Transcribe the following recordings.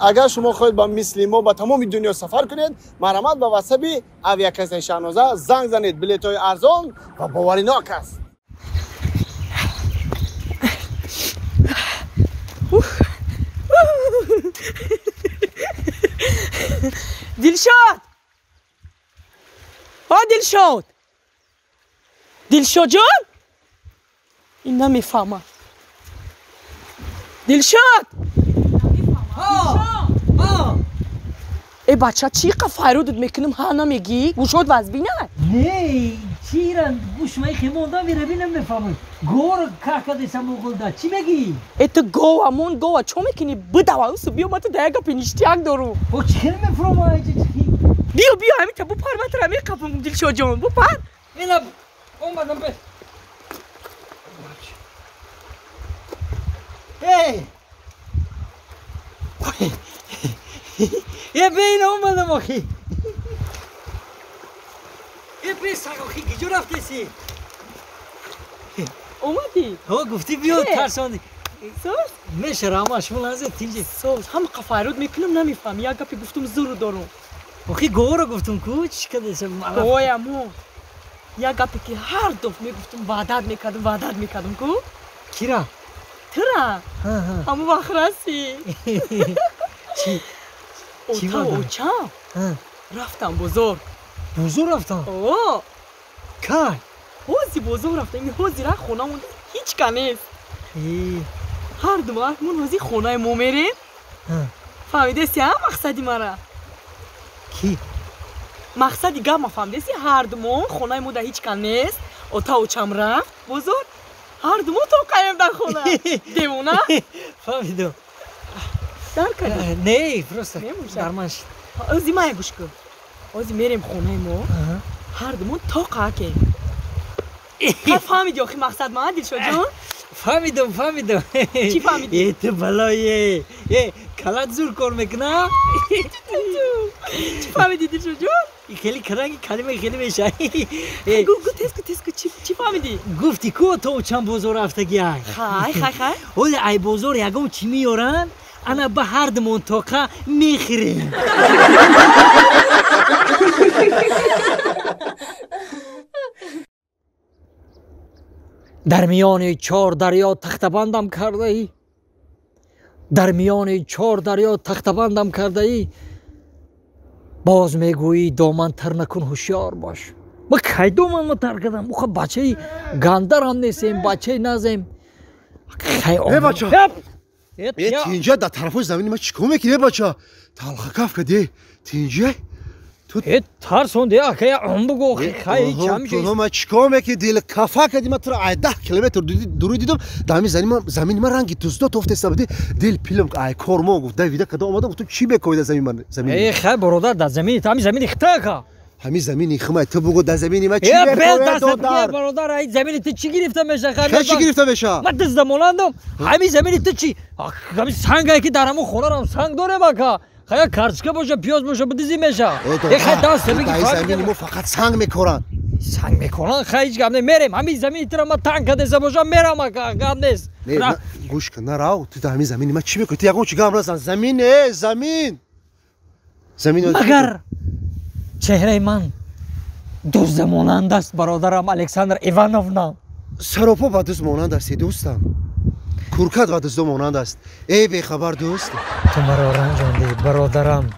اگر شما خواهید با مثل ما با تمام دنیا سفر کنید مرحمت به واتساپ اویاکس 619 زنگ زنید. بلیط های ارزان و باورناک است. دلشاد دلشاد دلشاد جان این نمیفهمه. دلشاد ای بچه چی قفایرودت میکنم ها نمیگی؟ گوشت وزبینه؟ نه چیرن گوش مایی خیمونده میره بینم نفهمم گور کاکا دیسم بگلده چی میگی؟ ای تو گو همون گو چو میکنی بدوا اوسو بیو ما تو دیگه پینشتیاک دارو او چی میفرم آیجی چی؟ بیو همین تا بپر بطر همین قفم دلشاد جان بپر اینا اومدم به ای یه بین اومدم آخی یه بیست آخی گیجو رفته سی اومدی؟ ها گفتی بیو ترساندی سوز؟ میشه رام اشمون از تینجی سوز هم قفایرود میکنم نمیفهم یا گپی گفتم زور دارم آخی گوه رو گفتم کو چی کده سم گویمو یا گپی که هر دفعه میگفتم وعدت میکردم کو کی را؟ ترا همو بخرسی چی اوچا رفتم بزرگ رفتم اوه که حوزی بزرگ رفتم این حوزی را خونه مونده هیچ کنیست هر دو وقت من حوزی خونه مو میریم فهمیده سی هم مقصدی مرا کی؟ مقصدی گم فهمیده سی هر دو مون خونه مو ده هیچ کنیست اوتا اوچم رفت بزرگ هر دو مو تو قیم در خونه دیمونه فهمیدم در کنی نه فرسته درمانش اوزی مای گوش کن اوزی میریم خونه مو هر دو مون تو قاکیم فهمیدی آخی مقصد ما دلشاد جان؟ فهمیدم چی فهمیدی؟ ای تو بلایه کلت زور کار میکنه چی فهمیدی دلشاد جان؟ خیلی کرنگی کلمه خیلی میشه گو تسکو چی فهمیدی؟ گفتی کو تو چند بزرگ رفتگی های خای اولی ای بزرگ یکم چی میارن انا به هر دو منطقه میخریم در میان 4 دریا تختبندم کرده ای در میان 4 دریا تختبندم کرده ای باز میگویی دامن تر نکن هوشیار باش ما کی دامن تر کردم او خب بچه گندر هم نیستیم بچه نزیم ای بچه تینجا در طرف زمین ما چیکار میکنی بچه تلخ کف کردی تینجا ترسونده اخی ام بگو خیلی چم میشه تو ما چیکار میکنی دل کفا کردی ما تو 10 کیلومتر دور دیدم دمی زمین ما رنگی توستا توفته سبدی دل پیلم ای کورمو گفت ویدیو کدا اومدم تو چی میکنی در زمین ای خیلی برادر در زمین تو همین زمین اختاکا همین زمین خما تو بگو در زمین ما چی میکنی برادر ای زمین تو چی گرفته میشه خیلی چی گرفته میشه من دست مولندم همین زمین تو چی همین سنگی که درمو خونه رم سنگ داره باکا خیلی کارچکه باشه پیاز باشه بدیزی میشه خیلی دست بگی زمین ما فقط سنگ میکنن خیلی گم نمیریم همین زمین تو ما تانک دست باشه میرم آقا گم نیست گوش کن نراو تو همین زمین ما چی میکنی تو یکم چی گم راست زمین مگر چهره من دوست مانند است برادرم الکساندر ایوانونا سراپا با دوست مانند است دوستم کورکت و دوست مانند است ای بی خبر دوست تو مرا رنجاندی برادرم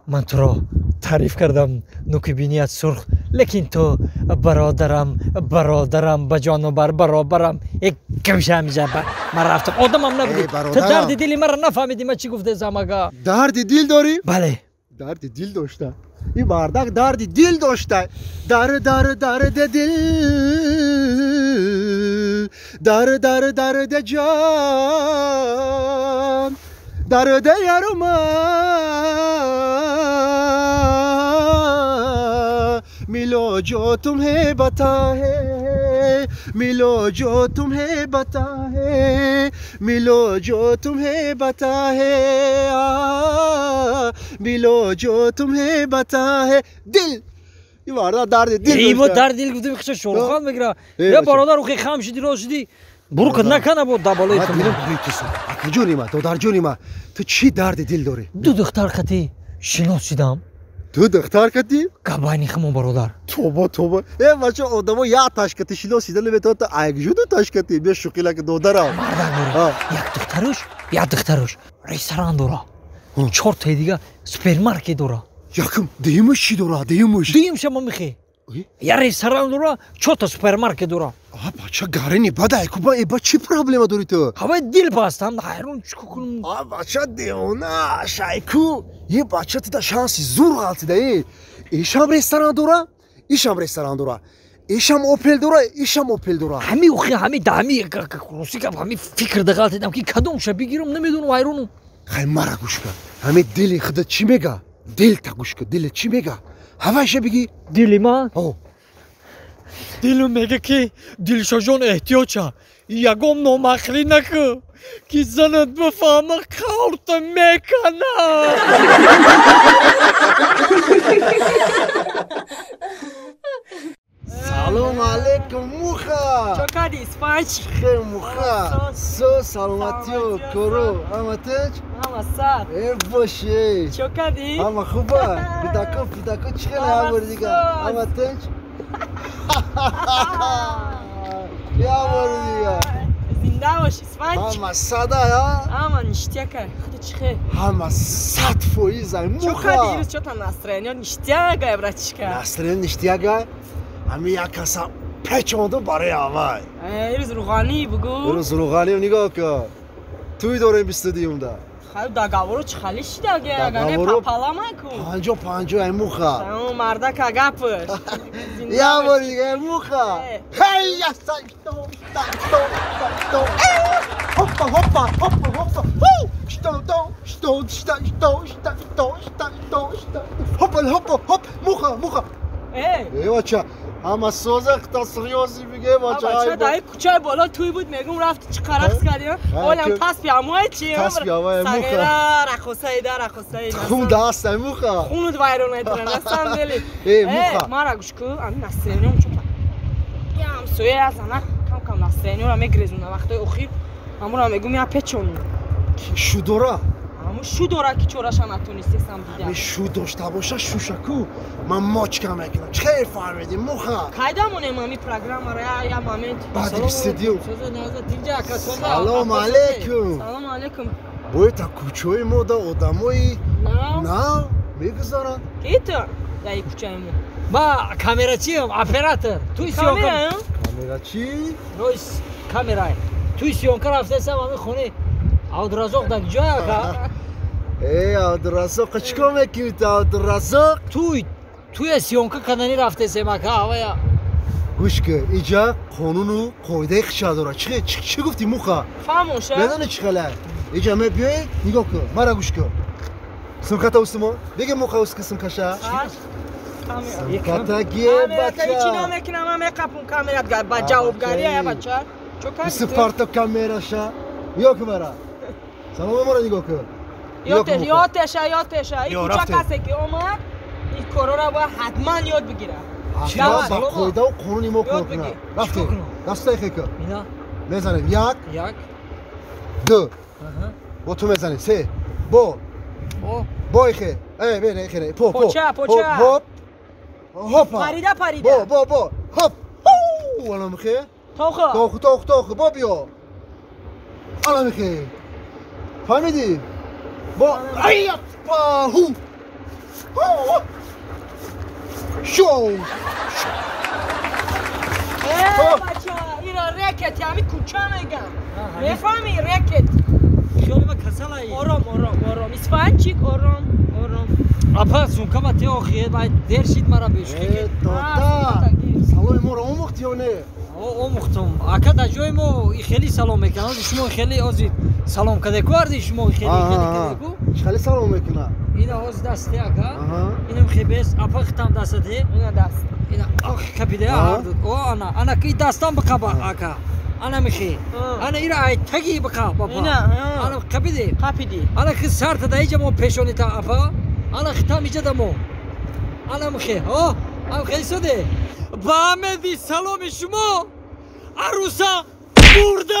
من تو را تعریف کردم نوک بینیت سرخ لیکن تو برادرم بجان و برابرم یک کمشه همیشه من رفتم آدمم نبودی تو درد دلی مرا نفهمیدی من چی گفته زمگا درد دل داری؟ بله درد دل داشته این بردک درد دل داشته درد دل درد جان درد یارما मिलो जो तुम्हें बता है मिलो जो तुम्हें बता है मिलो जो तुम्हें बता है मिलो जो तुम्हें बता है दिल این وارد درد دل ای با درد دل گفتم خش شروخان میگیره یا برادر رو خم شدی رو شدی برو که نکنه بود دبالای من تو دیلم برای تو سن اکا جونی من دادر جونی من تو چی درد دل داری؟ دو دختر خطی شناسیدم تو دختر کردی؟ قبانی خمو برادر توبه بچه آدم یا تاش کتی شناسیدن به تو ایگجو دو تاش کتی بیا شوخیلا که دادرم مردم یک دخترش رستوران داره 4 تا دیگه سوپرمارکت داره یکم دیمش چی داره دیمش دیم شما میخی یا رستوران داره 4 تا سوپرمارکت داره بچه گرینی بده کوبا ای با چی پرابلم داری تو هوا دل باستم حیرون چیکار کنم بچه دیونه شایکو یه بچه تا شانسی زور غلطی ده ایشم رستوران داره ایشم رستوران داره ایشم اوپل داره ایشم اوپل داره همی اوخی همی دمی کروسی که همی فکر دغلط دیدم که کدومش بگیرم نمیدونم حیرونم خیلی مرا گوش کن همه دلی خودت چی میگه دل تا گوش کن دل چی میگه هواش بگی دلی من او دلم میگه که دلشا جان احتیاجه یگم نامخلی نکن که زنت بفهمه کارت میکنه سلام علیکم موخا چوکادی اسپانچ خیلی موخا سلامتی و کرو اما تج اما سر ای باشه چوکادی اما خوبه پیداکو چی خیلی هم دیگه اما تج یا دیگه زنده باشی اسپانچ اما صدا یا اما نشتیا که خود چی خیلی اما 100% چوکادی موخا ایروز چوتا نسترینیا نشتیا گای براتشکا نسترین نشتیاگه همه یک کسا پیچاندو برای آوای ایروز روغانی بگو درست روغانی نگاه کن توی داریم بیستدیم ده خیلی داگاورو چی خالی شده اگه اگه داگاورو؟ پاپالا مکو پنجو ای موخا اون مرده که گپش یا بار دیگه ای موخا هی یا سایتو هوپا هوپا موخا ای بچه اما سوزخ تا سریوزی بگه بچه بچه دایی کوچه بالا توی بود میگم رفتی چی قرقص کردی اولم پس بیاموی چی پس بیاموی موخا. سگیره رخوصایی خون دست ای موخا خونود وایرون ایتونه نستم دلی ای موخا ما را گوش کن امی نسترینیوم چون یه همسویه از انا کم نسترینیو را میگریزونه وقتی اخیر همون را میگم یا پیچونی شو داره همون شو داره که چوراشا نتونستی سم دیدم همه شو داشته باشه شوشکو من ماچ کم میکنم چه فهمیدی موخا کایدامونه مامی پروگرام را یا مامی بعد استودیو سلام علیکم سلام علیکم باید تا کوچوی ما دا آدمایی نه میگذارن کیتا دایی کوچه ما با کامera چیم اپراتور توی سیونکر کامیرا چی؟ رویس کامera توی سیونکر رفته سم همه خونه عبدالرزاق در جای اکا ای عبدالرزاق چیکار میکنی تا عبدالرزاق؟ توی سیونکر کدنی رفته سم اکا هوایا گوش که اینجا قانون و قاعده خشا داره چی گفتی موخا؟ فهموشه؟ بدانه چی خله؟ اینجا می بیای نگاه کن مرا گوش کن سمکتا اوستما بگه موخا اوست که سمکشا سمکتا گیه بچه چی نمیکنم همه قپون کامیرات با جوابگاری یا بچه مثل پارتا کامیراشا نگاه کن مرا سلام مرا نگاه کن یادشه این کوچه کسی که اومد این کارو را باید حتما یاد بگیره با قاعده و قانونی ما کار کنه رفته دستای خیلی کن میزنیم یک دو با تو میزنیم سه با ایخه بین ایخه پوچه هوپا پریده با هوپ والا میخه تاخو با بیا الا میخه فهمیدی با ایت با هو شو بچه اینا رکت همین کوچه میگم میفهمی رکت خیلی ما کسالایی آرام اسفانچیک آرام اپا سونکم تی آخیه باید دیر شید مرا بیشکی دادا سلام ما را اومخت یا نه؟ اومختم اکا در جای ما خیلی سلام میکنم شما خیلی آزید سلام کده کردی شما خیلی کده کو خیلی سلام میکنه اینا آز دسته اکا اینم خیبس اپا ختم دسته اینا دست اینا آخ کپیده او انا کی دستم بقبا اکا انا میخی انا اینا ای تگی بقا بابا انا کپیده انا کی سرت دایجا مو پیشونی تا اپا انا ختم ایجادمو انا میخی ام خیلی سوده با آمدی سلام شما عروسا بردم.